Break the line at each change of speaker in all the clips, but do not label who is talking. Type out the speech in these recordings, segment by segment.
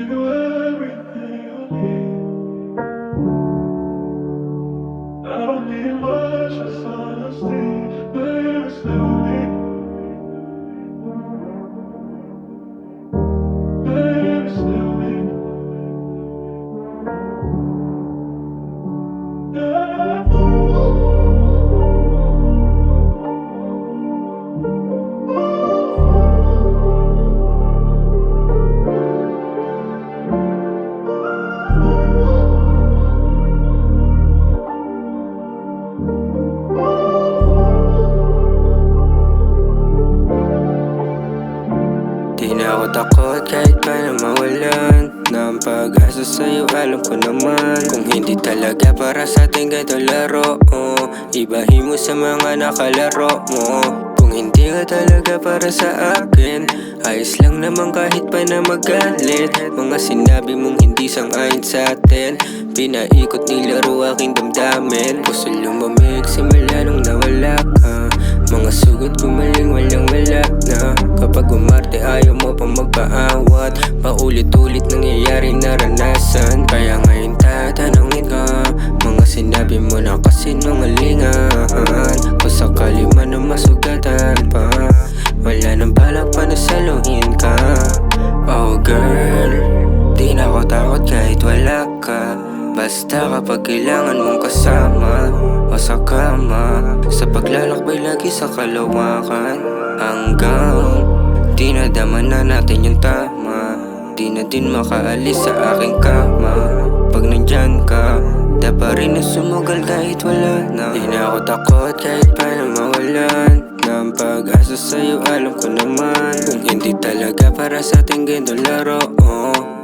give you everything you need. I don't need much, just honesty. Baby, still need. Baby, still need.
Di na ako takot kahit pa na mawalan ng pag-asa sa'yo, alam ko naman kung hindi talaga para sa ating ganito laro, ibahin mo sa mga nakalaro mo. Kung hindi ka talaga para sa akin, ayos lang naman kahit pa na magalit. Mga sinabi mong hindi sang-ayon sa atin, pinaikot nilaro aking damdamin. Puso lumamig simula nung nawala ka. Mga sugod gumaling walang wala na. Kapag umarte ayaw mo pang magpaawat. Paulit-ulit nangyayari naranasan. Kaya ngayon tatanungin ka, mga sinabi mo na kasinungalingan. Kung sakali man na masugatan pa, wala nang balak pa na saluhin ka. Oh girl, di na ako takot kahit wala ka. Basta kapag kailangan mong kasama o sa kama, sa paglalakbay lagi sa kalawakan, hanggang di nadama na natin yung tama. Di na din makaalis sa aking kama. Pag nandyan ka, dapat rin na sumugal kahit wala na. Di na ako takot kahit pa na mawalan ng pag-asa sa'yo, alam ko naman kung hindi talaga para sa ating ganito laro,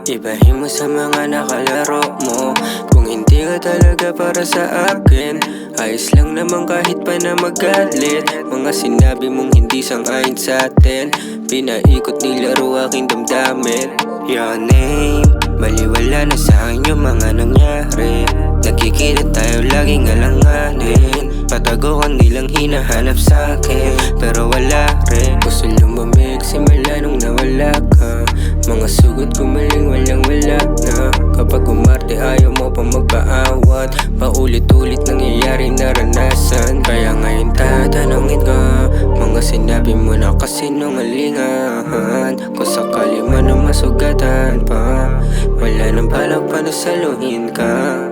ibahin mo sa mga nakalaro mo. Kung hindi ka talaga para sa akin, ayos lang naman kahit pa na magalit. Mga sinabi mong hindi sang-ayon sa atin, pinaikot nilaro aking damdamin. Your name, baliwala na sa akin yung mga nangyari. Nagkikita tayo laging alanganin. Patago ka nilang hinahanap sa akin, pero wala rin. Gusto lumamig simula nung nawala ka. Mga sugod gumaling walang wala na. Kapag umarte ayaw mo pang magpaawat. Paulit-ulit nangyayari naranasan. Kaya ngayon tatanungin ka, mga sinabi mo na kasinungalingan. Kung sakali man na masugatan pa, wala nang balak pa na saluhin ka.